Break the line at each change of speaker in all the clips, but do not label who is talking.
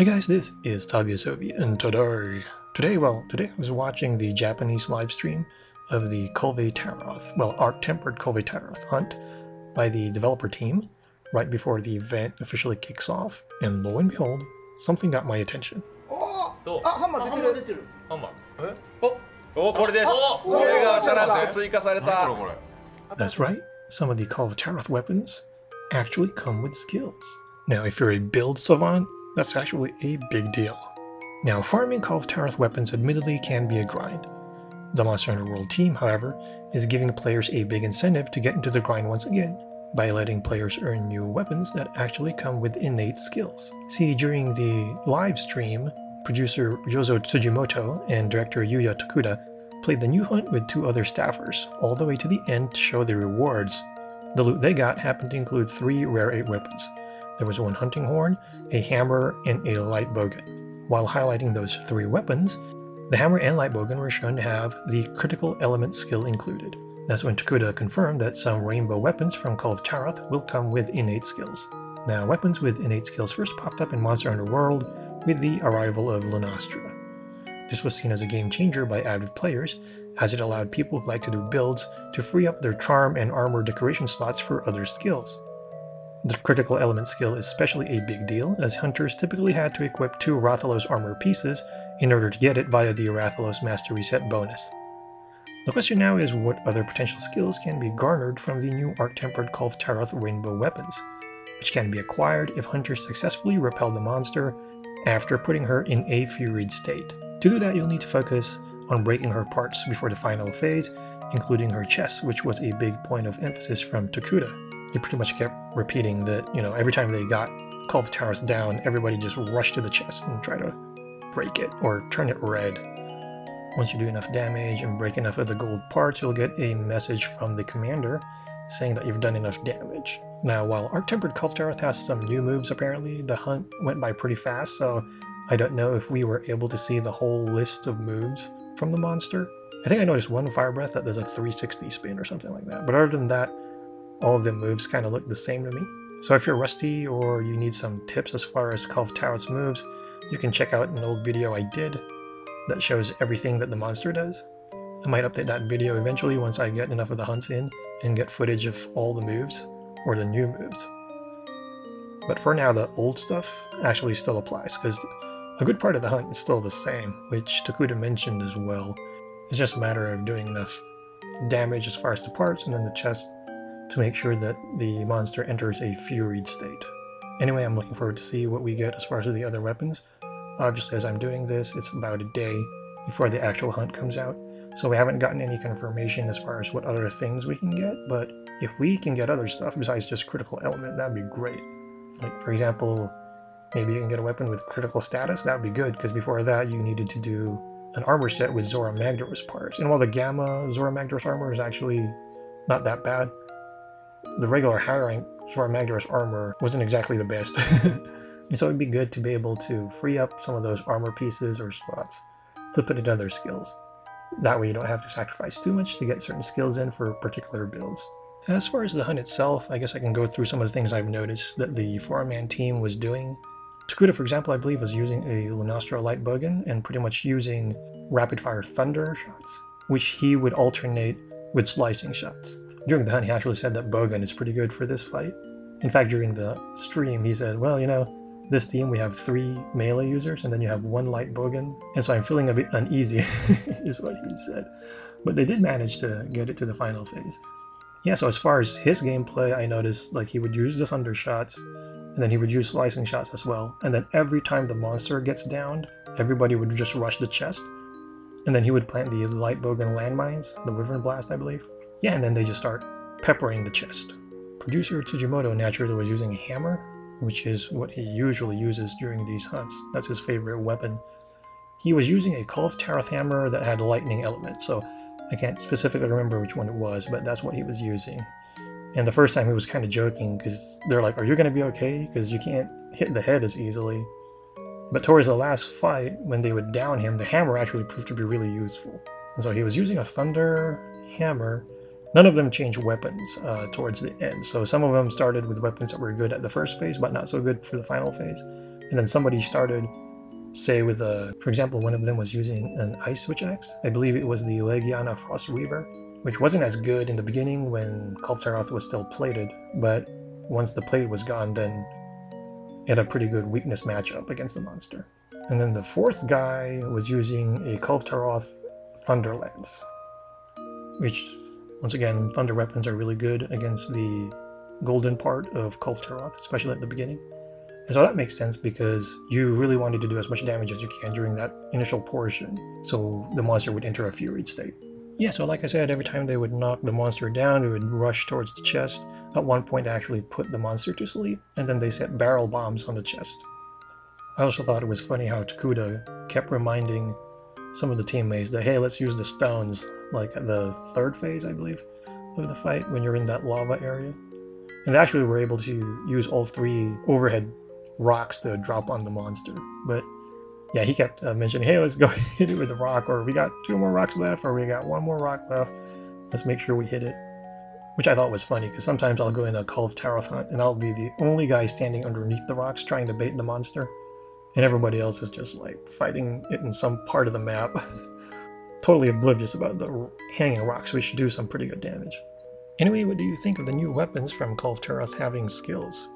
Hi guys, this is Tabiasobi, and today I was watching the Japanese live stream of the Kulve Taroth, Arch Tempered Kulve Taroth hunt by the developer team right before the event officially kicks off, and lo and behold, something got my attention. That's right, some of the Kulve Taroth weapons actually come with skills. Now, if you're a build savant, that's actually a big deal. Now, farming Kulve Taroth weapons admittedly can be a grind. The Monster Hunter World team, however, is giving players a big incentive to get into the grind once again by letting players earn new weapons that actually come with innate skills. See, during the live stream, producer Yozo Tsujimoto and director Yuya Tokuda played the new hunt with two other staffers, all the way to the end to show the rewards. The loot they got happened to include 3 rare 8 weapons. There was 1 hunting horn, a hammer, and a light bowgun. While highlighting those 3 weapons, the hammer and light bowgun were shown to have the critical element skill included. That's when Tokuda confirmed that some rainbow weapons from Kulve Taroth will come with innate skills. Now, weapons with innate skills first popped up in Monster Hunter World with the arrival of Lunastra. This was seen as a game changer by avid players, as it allowed people who like to do builds to free up their charm and armor decoration slots for other skills. The critical element skill is especially a big deal, as hunters typically had to equip 2 Rathalos armor pieces in order to get it via the Rathalos Master Reset bonus. The question now is what other potential skills can be garnered from the new Arch Tempered Kulve Taroth rainbow weapons, which can be acquired if hunters successfully repel the monster after putting her in a furied state. To do that, you'll need to focus on breaking her parts before the final phase, including her chest, which was a big point of emphasis from Tokuda. He pretty much kept repeating that, every time they got Kulve Taroth down, everybody just rushed to the chest and try to break it or turn it red. Once you do enough damage and break enough of the gold parts, you'll get a message from the commander saying that you've done enough damage. Now, while Arch Tempered Kulve Taroth has some new moves, apparently, the hunt went by pretty fast, so I don't know if we were able to see the whole list of moves from the monster. I think I noticed one Fire Breath that does a 360 spin or something like that, but other than that, all of the moves kind of look the same to me. So if you're rusty or you need some tips as far as Kulve Taroth's moves, you can check out an old video I did that shows everything that the monster does. I might update that video eventually once I get enough of the hunts in and get footage of all the moves, or the new moves. But for now, the old stuff actually still applies, because a good part of the hunt is still the same, which Tokuda mentioned as well. It's just a matter of doing enough damage as far as the parts and then the chest to make sure that the monster enters a furied state. Anyway, I'm looking forward to see what we get as far as the other weapons. Obviously, as I'm doing this, it's about a day before the actual hunt comes out, so we haven't gotten any confirmation as far as what other things we can get, but if we can get other stuff besides just critical element, that'd be great. Like, for example, maybe you can get a weapon with critical status, that'd be good, because before that you needed to do an armor set with Zora Magdaros parts, and while the Gamma Zora Magdaros armor is actually not that bad, the regular high rank Zora Magdaros armor wasn't exactly the best. And so it'd be good to be able to free up some of those armor pieces or slots to put into other skills. That way you don't have to sacrifice too much to get certain skills in for particular builds. As far as the hunt itself, I guess I can go through some of the things I've noticed that the 4-man team was doing. Tokuda, for example, I believe was using a Lunastra light bowgun and pretty much using rapid fire thunder shots, which he would alternate with slicing shots. During the hunt, he actually said that bowgun is pretty good for this fight. In fact, during the stream, he said, well, this team, we have 3 melee users, and then you have 1 light bowgun, and so I'm feeling a bit uneasy, is what he said. But they did manage to get it to the final phase. Yeah, so as far as his gameplay, I noticed, he would use the thunder shots, and then he would use slicing shots as well, and then every time the monster gets downed, everybody would just rush the chest, and then he would plant the light bowgun landmines, the Wyvern Blast, I believe. Yeah, and then they just start peppering the chest. Producer Tsujimoto naturally was using a hammer, which is what he usually uses during these hunts. That's his favorite weapon. He was using a Kulve Taroth hammer that had a lightning element, so I can't specifically remember which one it was, but that's what he was using. And the first time he was kind of joking, because they're like, are you going to be okay? Because you can't hit the head as easily. But towards the last fight, when they would down him, the hammer actually proved to be really useful. And so he was using a thunder hammer. None of them changed weapons towards the end, so some of them started with weapons that were good at the first phase, but not so good for the final phase. and then somebody started, say with for example, one of them was using an ice switch axe. I believe it was the Legiana Frost Weaver, which wasn't as good in the beginning when Kulve Taroth was still plated, but once the plate was gone, then it had a pretty good weakness matchup against the monster. And then the fourth guy was using a Kulve Taroth Thunder Lance, which, once again, thunder weapons are really good against the golden part of Kulve Taroth, especially at the beginning. And so that makes sense because you really wanted to do as much damage as you can during that initial portion, so the monster would enter a furied state. Yeah, so like I said, every time they would knock the monster down, it would rush towards the chest. At one point, they actually put the monster to sleep, and then they set barrel bombs on the chest. I also thought it was funny how Takuda kept reminding some of the teammates that, hey, let's use the stones, like at the third phase, I believe, of the fight, when you're in that lava area. And they actually were able to use all 3 overhead rocks to drop on the monster. But yeah, he kept mentioning, hey, let's go hit it with a rock, or we got 2 more rocks left, or we got 1 more rock left. Let's make sure we hit it. Which I thought was funny, because sometimes I'll go in a Kulve Taroth hunt, and I'll be the only guy standing underneath the rocks trying to bait the monster. And everybody else is just like fighting it in some part of the map. Totally oblivious about the hanging rocks, which do some pretty good damage. Anyway, what do you think of the new weapons from Kulve Taroth having skills?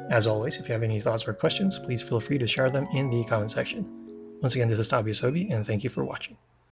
As always, if you have any thoughts or questions, please feel free to share them in the comment section. Once again, this is Tabi Asobi, and thank you for watching.